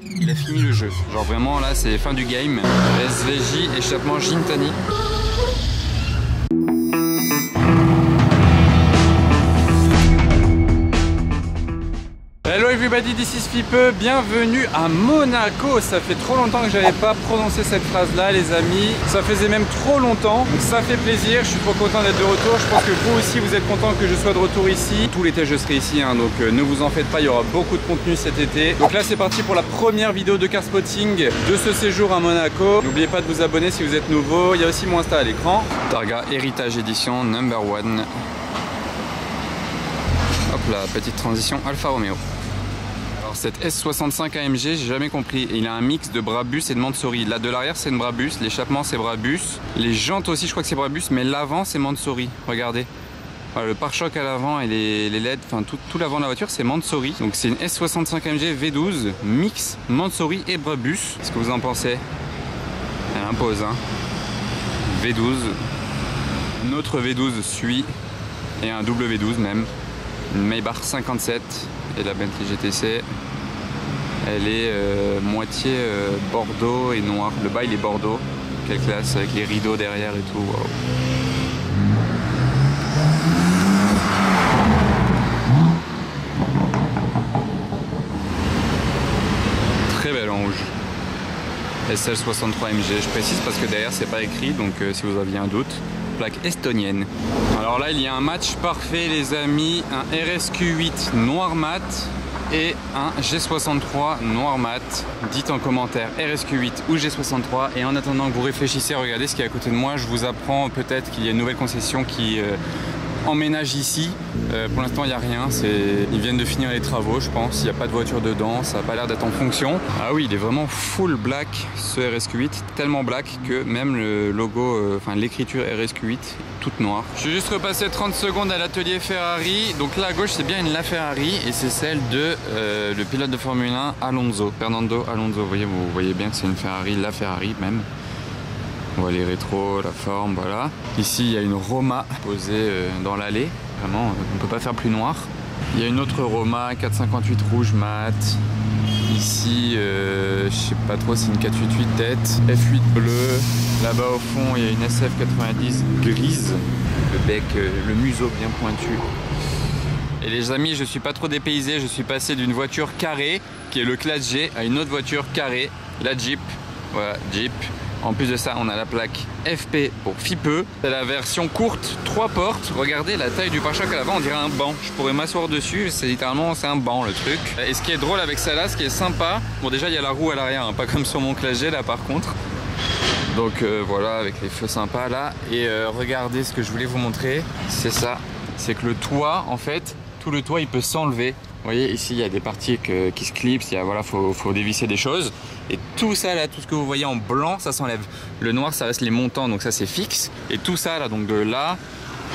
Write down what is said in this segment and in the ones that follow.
Il a fini le jeu. Genre vraiment là c'est fin du game. SVJ, échappement Gintani. Hello everybody, this is Fipe, bienvenue à Monaco. Ça fait trop longtemps que j'avais pas prononcé cette phrase là les amis. Ça faisait même trop longtemps, donc ça fait plaisir, je suis trop content d'être de retour. Je pense que vous aussi vous êtes content que je sois de retour ici. Tout l'été je serai ici hein, donc ne vous en faites pas, il y aura beaucoup de contenu cet été. Donc là c'est parti pour la première vidéo de car spotting de ce séjour à Monaco. N'oubliez pas de vous abonner si vous êtes nouveau, il y a aussi mon Insta à l'écran. Targa Héritage Édition No. 1. Hop là, petite transition Alfa Romeo. Alors cette S65 AMG, j'ai jamais compris. Il a un mix de Brabus et de Mansory. Là de l'arrière c'est une Brabus, l'échappement c'est Brabus. Les jantes aussi je crois que c'est Brabus, mais l'avant c'est Mansory. Regardez. Voilà, le pare-choc à l'avant et les LED, enfin tout l'avant de la voiture c'est Mansory. Donc c'est une S65 AMG V12 mix Mansory et Brabus. Qu'est-ce que vous en pensez? Elle impose hein. V12. Notre V12 suit et un double V12 même. Une Maybach 57 et la Bentley GTC. Elle est moitié bordeaux et noir. Le bas il est bordeaux. Quelle classe avec les rideaux derrière et tout. Wow. Très belle en rouge. SL63 MG. Je précise parce que derrière c'est pas écrit donc si vous aviez un doute. Plaque estonienne. Alors là il y a un match parfait les amis, un RSQ8 noir mat et un G63 noir mat. Dites en commentaire RSQ8 ou G63 et en attendant que vous réfléchissez, regardez ce qui est à côté de moi, je vous apprends peut-être qu'il y a une nouvelle concession qui emménage ici. Pour l'instant il n'y a rien, ils viennent de finir les travaux je pense, il n'y a pas de voiture dedans, ça n'a pas l'air d'être en fonction. Ah oui il est vraiment full black ce RSQ8, tellement black que même le logo, enfin l'écriture RSQ8 toute noire. Je vais juste repasser 30 secondes à l'atelier Ferrari, donc là à gauche c'est bien une LaFerrari et c'est celle de le pilote de Formule 1 Alonso, Fernando Alonso, vous voyez bien que c'est une Ferrari, LaFerrari même. On voit les rétros, la forme, voilà. Ici, il y a une Roma posée dans l'allée. Vraiment, on ne peut pas faire plus noir. Il y a une autre Roma, 458 rouge mat. Ici, je sais pas trop, c'est une 488 tête. F8 bleu. Là-bas au fond, il y a une SF90 grise. Le bec, le museau bien pointu. Et les amis, je suis pas trop dépaysé. Je suis passé d'une voiture carrée, qui est le classe G, à une autre voiture carrée, la Jeep. Voilà, Jeep. En plus de ça, on a la plaque FP pour Fipeux. C'est la version courte, 3 portes. Regardez la taille du pare-choc à l'avant, on dirait un banc. Je pourrais m'asseoir dessus, c'est littéralement un banc le truc. Et ce qui est drôle avec celle-là, ce qui est sympa, bon déjà il y a la roue à l'arrière, hein, pas comme sur mon Classe G là par contre. Donc voilà, avec les feux sympas là. Et regardez ce que je voulais vous montrer, c'est ça. C'est que le toit, en fait, tout le toit il peut s'enlever. Vous voyez ici il y a des parties qui se clipsent, voilà, faut dévisser des choses. Et tout ça là, tout ce que vous voyez en blanc, ça s'enlève. Le noir ça reste les montants, donc ça c'est fixe. Et tout ça là, donc de là,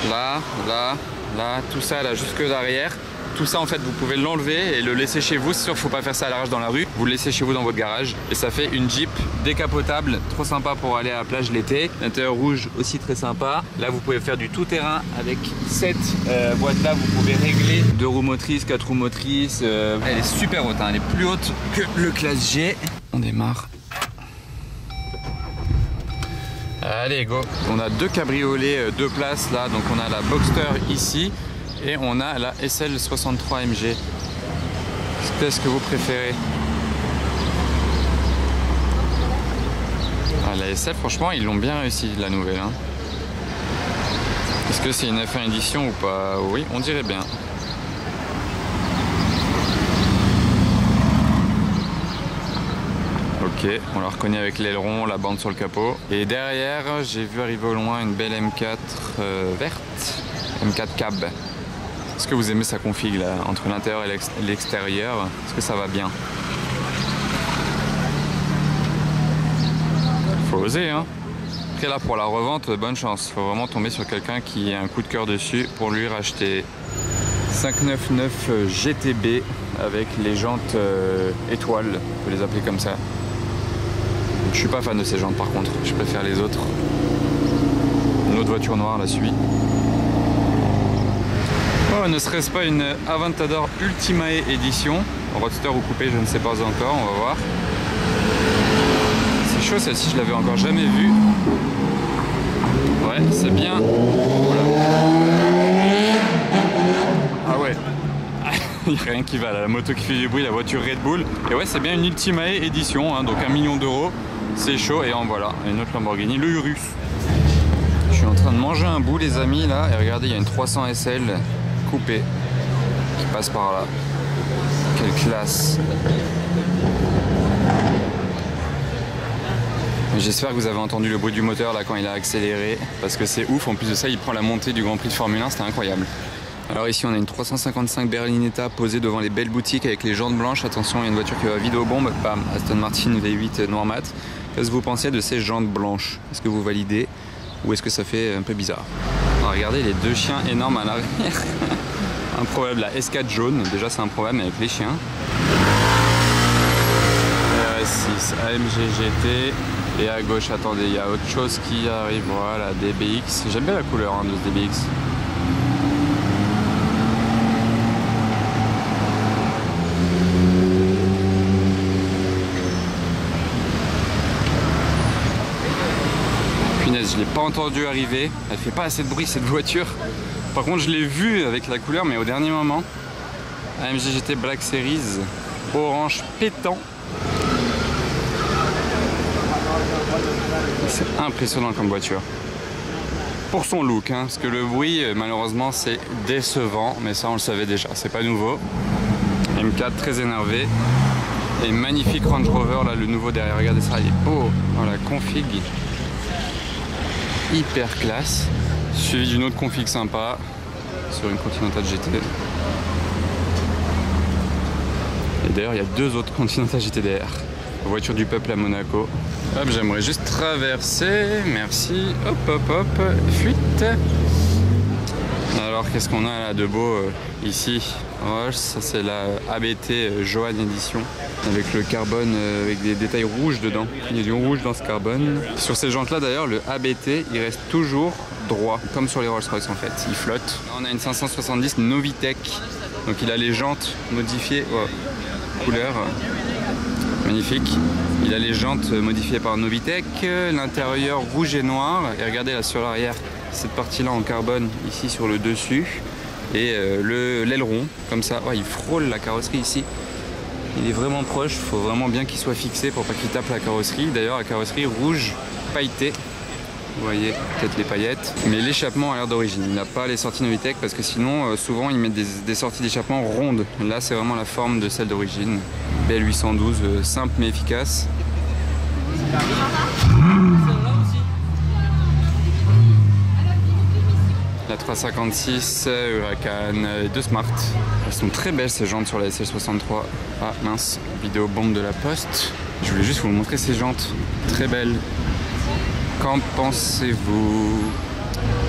là, là, là, tout ça là jusque derrière. Tout ça en fait vous pouvez l'enlever et le laisser chez vous. C'est sûr qu'il ne faut pas faire ça à l'arrache dans la rue. Vous le laissez chez vous dans votre garage. Et ça fait une Jeep décapotable, trop sympa pour aller à la plage l'été. L'intérieur rouge aussi très sympa. Là vous pouvez faire du tout-terrain avec cette boîte là. Vous pouvez régler 2 roues motrices, 4 roues motrices. Elle est super haute, hein. Elle est plus haute que le Classe G. On démarre. Allez go. On a 2 cabriolets 2 places là. Donc on a la Boxster ici. Et on a la SL63 MG. Qu'est-ce que vous préférez? Ah, la SL, franchement, ils l'ont bien réussi, la nouvelle. Hein. Est-ce que c'est une F1 édition ou pas? Oui, on dirait bien. Ok, on la reconnaît avec l'aileron, la bande sur le capot. Et derrière, j'ai vu arriver au loin une belle M4 verte. M4 Cab. Est-ce que vous aimez sa config là, entre l'intérieur et l'extérieur? Est-ce que ça va bien? Faut oser hein. Après là pour la revente, bonne chance. Faut vraiment tomber sur quelqu'un qui a un coup de cœur dessus pour lui racheter. 599 GTB avec les jantes étoiles, on peut les appeler comme ça. Je suis pas fan de ces jantes par contre, je préfère les autres. Une autre voiture noire la suit. Oh, ne serait-ce pas une Aventador Ultimae édition? roadster ou coupé, je ne sais pas encore, on va voir. C'est chaud celle-ci, je l'avais encore jamais vue. Ouais, c'est bien. Ah ouais. Il n'y a rien qui va là, la moto qui fait du bruit, la voiture Red Bull. Et ouais, c'est bien une Ultimae édition, hein, donc 1 million d'euros. C'est chaud. Et en voilà, une autre Lamborghini, le Urus. Je suis en train de manger un bout, les amis, là. Et regardez, il y a une 300 SL coupée qui passe par là. Quelle classe. J'espère que vous avez entendu le bruit du moteur là quand il a accéléré. Parce que c'est ouf. En plus de ça, il prend la montée du Grand Prix de Formule 1. C'était incroyable. Alors ici on a une 355 Berlinetta posée devant les belles boutiques avec les jantes blanches. Attention, il y a une voiture qui va vide aux bombes. Bam, Aston Martin V8 noir mat. Qu'est-ce que vous pensez de ces jantes blanches? Est-ce que vous validez ou est-ce que ça fait un peu bizarre? Alors, regardez les deux chiens énormes à l'arrière. Un problème, la S4 jaune, déjà c'est un problème avec les chiens. RS6, AMG GT. Et à gauche, attendez, il y a autre chose qui arrive. Voilà, DBX. J'aime bien la couleur hein, de ce DBX. Je l'ai pas entendu arriver, elle fait pas assez de bruit cette voiture. Par contre je l'ai vue avec la couleur mais au dernier moment. AMG GT Black Series, orange pétant. C'est impressionnant comme voiture. Pour son look, hein, parce que le bruit malheureusement c'est décevant, mais ça on le savait déjà, c'est pas nouveau. M4 très énervé. Et magnifique Range Rover là, le nouveau derrière, regardez ça, il est beau. Voilà, config. Hyper classe, suivi d'une autre config sympa sur une Continental GT. Et d'ailleurs il y a deux autres Continental GT derrière. Voiture du peuple à Monaco. Hop, j'aimerais juste traverser, merci, hop hop hop, fuite. Alors qu'est-ce qu'on a là de beau ici? Oh, ça c'est la ABT Johan Edition avec le carbone avec des détails rouges dedans. Il y a du rouge dans ce carbone. Sur ces jantes là d'ailleurs le ABT il reste toujours droit comme sur les Rolls-Royce en fait, il flotte. Là, on a une 570 Novitec, donc il a les jantes modifiées, oh, couleur magnifique. Il a les jantes modifiées par Novitec, l'intérieur rouge et noir et regardez là sur l'arrière cette partie là en carbone ici sur le dessus et l'aileron comme ça. Oh, il frôle la carrosserie ici, il est vraiment proche, il faut vraiment bien qu'il soit fixé pour pas qu'il tape la carrosserie. D'ailleurs la carrosserie rouge pailletée, vous voyez peut-être les paillettes, mais l'échappement a l'air d'origine. Il n'a pas les sorties Novitec parce que sinon souvent ils mettent des sorties d'échappement rondes. Là c'est vraiment la forme de celle d'origine. Belle 812, simple mais efficace. La 356 Huracan, deux Smart. Elles sont très belles ces jantes sur la SL63. Ah mince, vidéo bombe de la Poste. Je voulais juste vous montrer ces jantes. Très belles. Qu'en pensez-vous?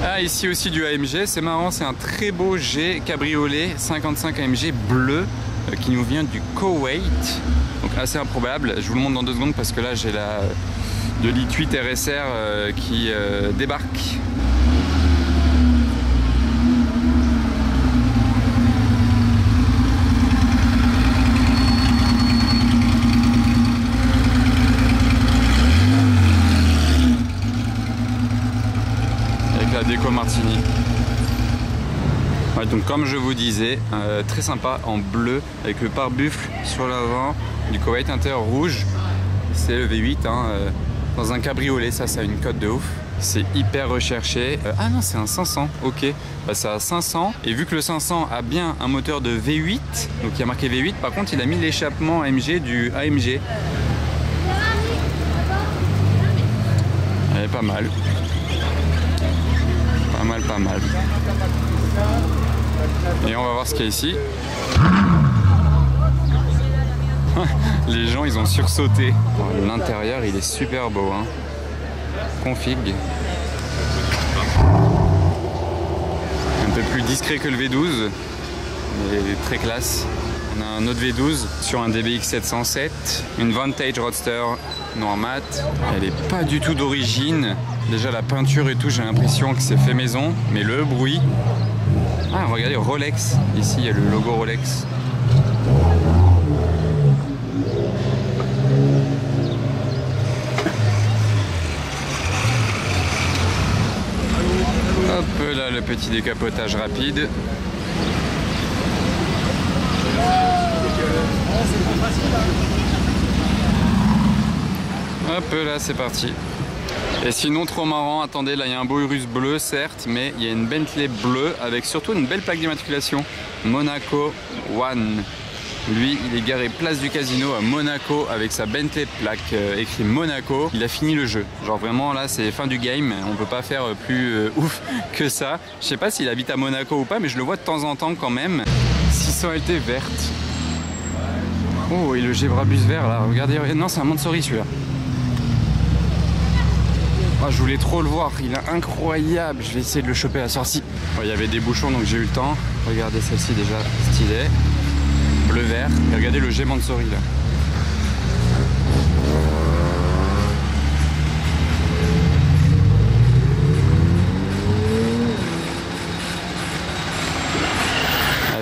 Ah, ici aussi du AMG. C'est marrant, c'est un très beau G cabriolet 55 AMG bleu qui nous vient du Koweït. Donc assez improbable. Je vous le montre dans 2 secondes parce que là j'ai la de l'I8 RSR qui débarque. La déco Martini. Ouais, donc comme je vous disais, très sympa en bleu avec le pare-buffle sur l'avant du Koweït intérieur rouge. C'est le V8 hein, dans un cabriolet, ça a une cote de ouf. C'est hyper recherché. Ah non, c'est un 500, ok. Bah, c'est à 500 et vu que le 500 a bien un moteur de V8, donc il y a marqué V8, par contre il a mis l'échappement AMG du AMG. Elle est pas mal. Pas mal. Et on va voir ce qu'il y a ici. Les gens ils ont sursauté. L'intérieur il est super beau hein. Config. Un peu plus discret que le V12, mais très classe. On a un autre V12 sur un DBX 707, une Vantage Roadster noir mat. Elle est pas du tout d'origine. Déjà la peinture et tout, j'ai l'impression que c'est fait maison, mais le bruit. Ah regardez Rolex, ici il y a le logo Rolex. le petit décapotage rapide. Hop là, c'est parti. Et sinon, trop marrant, attendez, là il y a un beau Urus bleu certes, mais il y a une Bentley bleue avec surtout une belle plaque d'immatriculation. Monaco One. Lui, il est garé place du Casino à Monaco avec sa Bentley plaque écrit Monaco. Il a fini le jeu. Genre vraiment là, c'est fin du game. On peut pas faire plus ouf que ça. Je sais pas s'il habite à Monaco ou pas, mais je le vois de temps en temps quand même. 600 LT verte. Oh, et le Gebrabus vert là, regardez. Non, c'est un Mansory celui-là. Oh, je voulais trop le voir, il est incroyable. Je vais essayer de le choper à la sortie. Oh, il y avait des bouchons donc j'ai eu le temps. Regardez celle-ci déjà stylée. Bleu-vert. Et regardez le G Mansory là.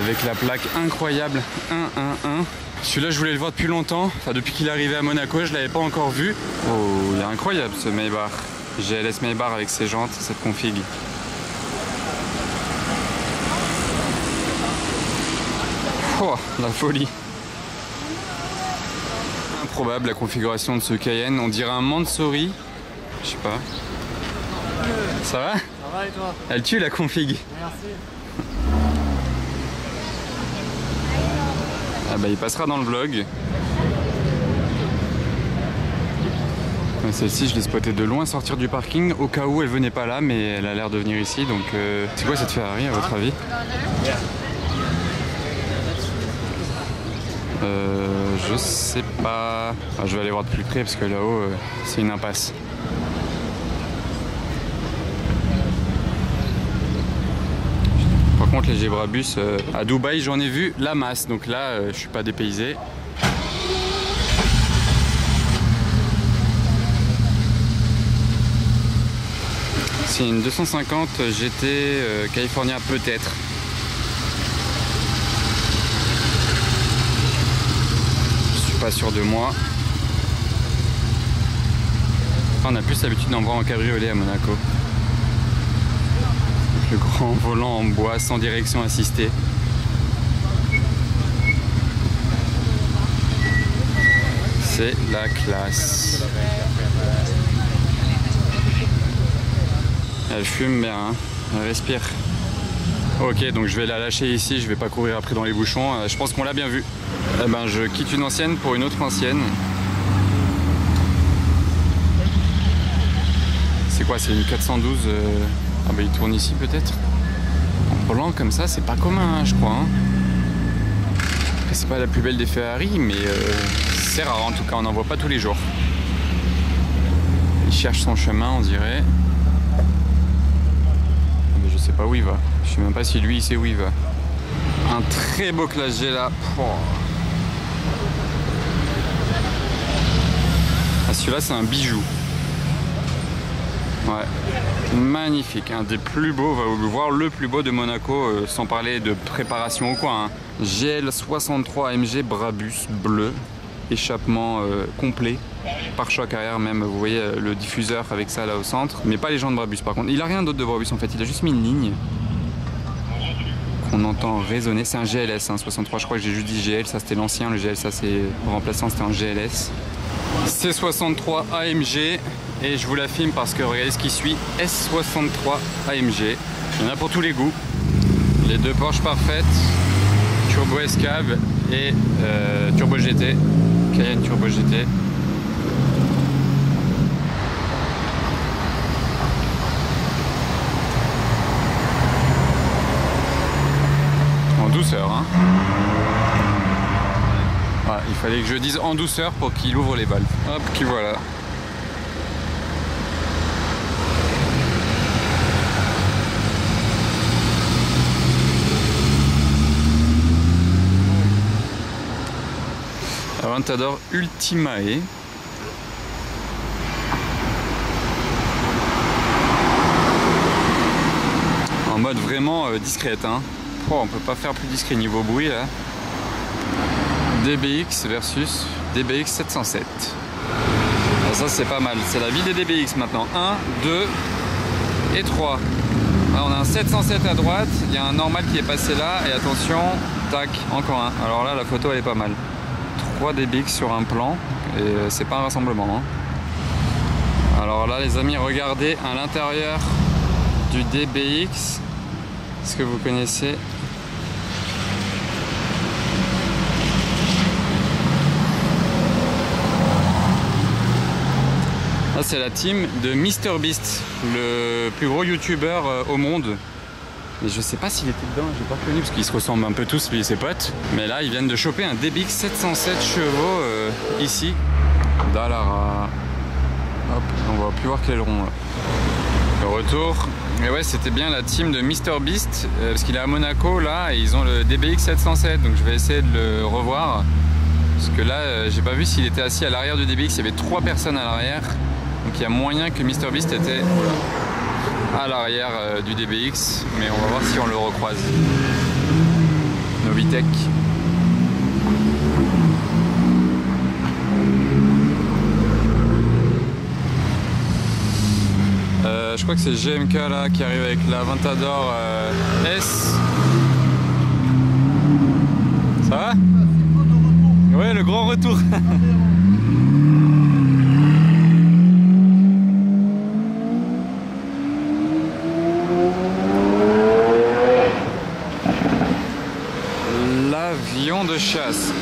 Avec la plaque incroyable 111. Celui-là je voulais le voir depuis longtemps. Enfin depuis qu'il est arrivé à Monaco, je l'avais pas encore vu. Oh, il est incroyable ce Maybach. GLS Maybach avec ses jantes, cette config. Oh, la folie. Improbable la configuration de ce Cayenne. On dirait un Mansory. Je sais pas. Ça va? Ça va et toi? Elle tue la config. Merci. Ah bah il passera dans le vlog. Celle-ci je l'ai spotée de loin sortir du parking au cas où elle venait pas là, mais elle a l'air de venir ici. Donc c'est quoi cette Ferrari à votre avis? Je sais pas. Ah, je vais aller voir de plus près parce que là-haut c'est une impasse. Par contre les Gebrabus à Dubaï j'en ai vu la masse, donc là je suis pas dépaysé. C'est une 250 GT California peut-être. Je suis pas sûr de moi. On a plus l'habitude d'en voir en cabriolet à Monaco. Le grand volant en bois sans direction assistée. C'est la classe. Elle fume bien, hein. Elle respire. Ok, donc je vais la lâcher ici, je vais pas courir après dans les bouchons. Je pense qu'on l'a bien vu. Eh ben, je quitte une ancienne pour une autre ancienne. C'est quoi? C'est une 412 Ah bah il tourne ici peut-être. En blanc comme ça, c'est pas commun, hein, je crois. Hein. C'est pas la plus belle des Ferrari, mais c'est rare en tout cas, on n'en voit pas tous les jours. Il cherche son chemin, on dirait. Mais je sais pas où il va. Je sais même pas si lui il sait où il va. Un très beau Classe G là. Ah, celui-là c'est un bijou. Ouais, magnifique, un des plus beaux, voire le plus beau de Monaco, sans parler de préparation ou quoi. Hein. GL63 AMG Brabus bleu, échappement complet, pare-choc arrière même, vous voyez le diffuseur avec ça là au centre, mais pas les jantes Brabus par contre. Il a rien d'autre de Brabus en fait, il a juste mis une ligne qu'on entend résonner. C'est un GLS, hein, 63, je crois que j'ai juste dit GL, ça c'était l'ancien, le GL ça c'est remplaçant, c'était un GLS. C63 AMG. Et je vous la filme parce que regardez ce qui suit, S63 AMG. Il y en a pour tous les goûts. Les deux Porsche parfaites, Turbo S-Cab et Turbo GT, Cayenne Turbo GT. En douceur, hein. Voilà, il fallait que je dise en douceur pour qu'il ouvre les valves. Hop, qui voilà. Aventador Ultimae. En mode vraiment discrète, hein. Oh, on peut pas faire plus discret niveau bruit là. DBX versus DBX 707. Alors ça c'est pas mal, c'est la vie des DBX maintenant. 1, 2 et 3. Là on a un 707 à droite, il y a un normal qui est passé là, et attention, tac, encore un. Alors là, la photo elle est pas mal. 3 DBX sur un plan, et c'est pas un rassemblement. Hein. Alors là les amis, regardez à l'intérieur du DBX, est-ce que vous connaissez? Là c'est la team de MrBeast, le plus gros youtubeur au monde. Mais je sais pas s'il était dedans, j'ai pas reconnu parce qu'ils se ressemblent un peu tous, lui et ses potes. Mais là ils viennent de choper un DBX 707 chevaux ici, Dallara. Hop, on va plus voir quel est le rond là. Le retour. Et ouais, c'était bien la team de MrBeast parce qu'il est à Monaco là et ils ont le DBX 707, donc je vais essayer de le revoir. Parce que là, j'ai pas vu s'il était assis à l'arrière du DBX, il y avait 3 personnes à l'arrière. Donc il y a moyen que MrBeast était à l'arrière du DBX, mais on va voir si on le recroise. Novitec. Je crois que c'est GMK là qui arrive avec la Aventador S. Ça va? Ouais, le grand retour. L'avion de chasse.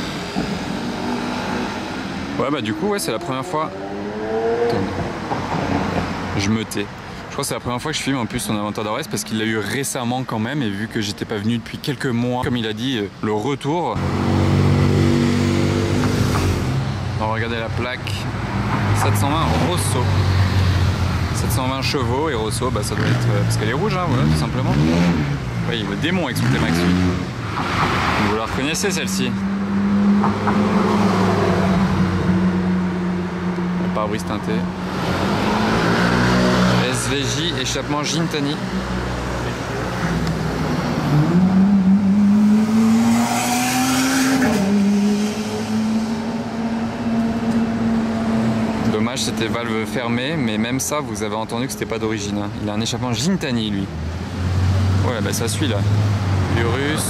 Ouais bah du coup ouais c'est la première fois. Attends. Je me tais. Je crois que c'est la première fois que je filme en plus son Aventador S parce qu'il l'a eu récemment quand même et vu que j'étais pas venu depuis quelques mois, comme il a dit, le retour. Alors regardez la plaque. 720 Rosso. 720 chevaux et Rosso, bah ça doit être parce qu'elle est rouge, hein, voilà, tout simplement. Oui, le démon avec son T-Max. Vous la reconnaissez celle-ci? Le pare-brise teinté. SVJ, échappement Gintani. Dommage, c'était valve fermée, mais même ça, vous avez entendu que c'était pas d'origine. Hein. Il a un échappement Gintani, lui. Ouais, bah ça suit là. Urus.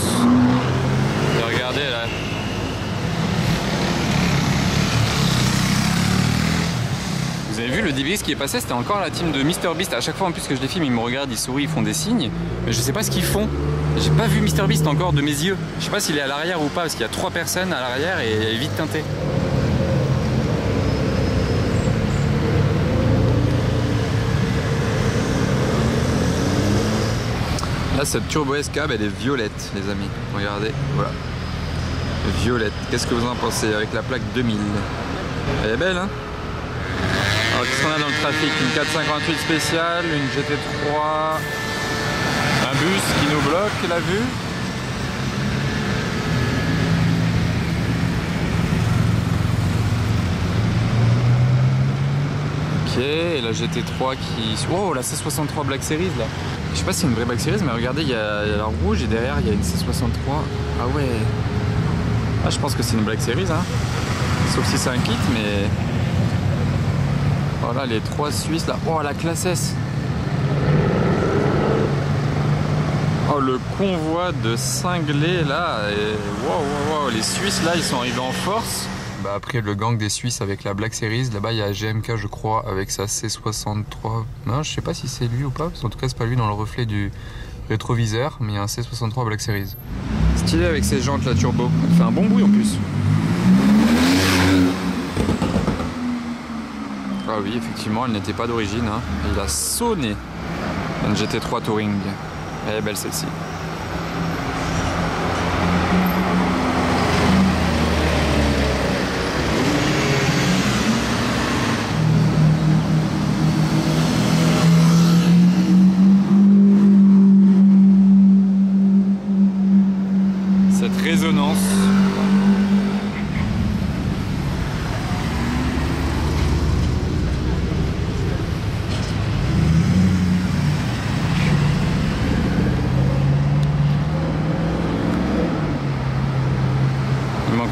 Et regardez là. Vous avez vu le DBX qui est passé, c'était encore la team de MrBeast. À chaque fois en plus que je les filme, ils me regardent, ils sourient, ils font des signes. Mais je sais pas ce qu'ils font. J'ai pas vu MrBeast encore de mes yeux. Je sais pas s'il est à l'arrière ou pas, parce qu'il y a 3 personnes à l'arrière et elle est vite teintée. Là cette Turbo S Cab elle est violette les amis. Regardez, voilà. Violette. Qu'est-ce que vous en pensez avec la plaque 2000? Elle est belle hein. Alors qu'est-ce qu'on a dans le trafic? Une 458 spéciale, une GT3, un bus qui nous bloque la vue. Ok, et la GT3 qui... Oh, la C63 Black Series là. Je sais pas si c'est une vraie Black Series, mais regardez, il y a la rouge et derrière il y a une C63. Ah ouais. Ah, je pense que c'est une Black Series hein. Sauf si c'est un kit, mais... Voilà les 3 Suisses là. Oh la classe S. Oh le convoi de cinglés là. Et... Wow, les Suisses là ils sont arrivés en force. Bah, après le gang des Suisses avec la Black Series, là-bas il y a GMK je crois avec sa C63. Non je sais pas si c'est lui ou pas, parce qu'en tout cas c'est pas lui dans le reflet du rétroviseur, mais il y a un C63 Black Series. Stylé avec ses jantes la turbo. Elle fait un bon bruit en plus. Ah oui, effectivement, elle n'était pas d'origine. Hein. Il a sonné. Une GT3 Touring. Elle est belle celle-ci. Cette résonance.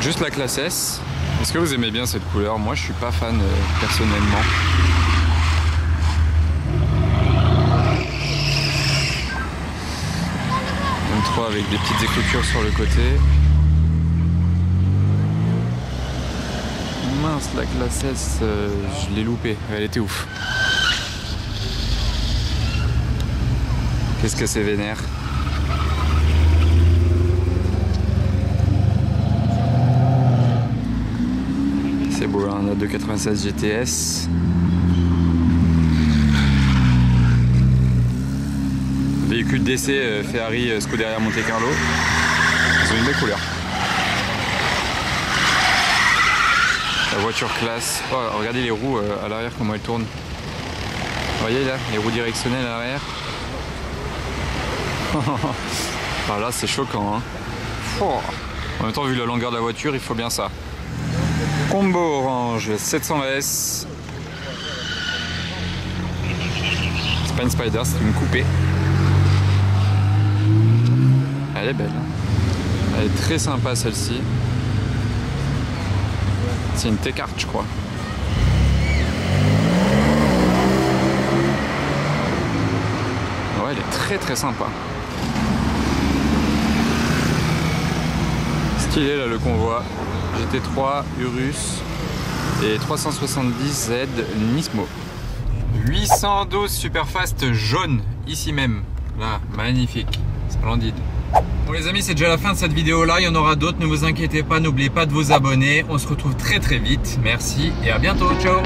Juste la classe S. Est-ce que vous aimez bien cette couleur? Moi je suis pas fan personnellement. 2023 avec des petites écritures sur le côté. Mince, la classe S, je l'ai loupée, elle était ouf. Qu'est-ce que c'est vénère. C'est beau, hein, on a 296 GTS. Véhicule d'essai Ferrari Scuderia Monte Carlo. Ils ont une belle couleur. La voiture classe. Oh, regardez les roues à l'arrière, comment elles tournent. Vous voyez là, les roues directionnelles à l'arrière. Ah, là c'est choquant, hein. Oh. En même temps, vu la longueur de la voiture, il faut bien ça. Combo orange 720S. C'est pas une Spider, c'est une coupée. Elle est belle, hein. Elle est très sympa celle-ci. C'est une T-Cart, je crois. Ouais, elle est très sympa. Stylé là le convoi. GT3 Urus et 370Z Nismo. 812 Superfast jaune, ici même. Là, magnifique, splendide. Bon les amis, c'est déjà la fin de cette vidéo là, il y en aura d'autres, ne vous inquiétez pas, n'oubliez pas de vous abonner. On se retrouve très vite, merci et à bientôt, ciao.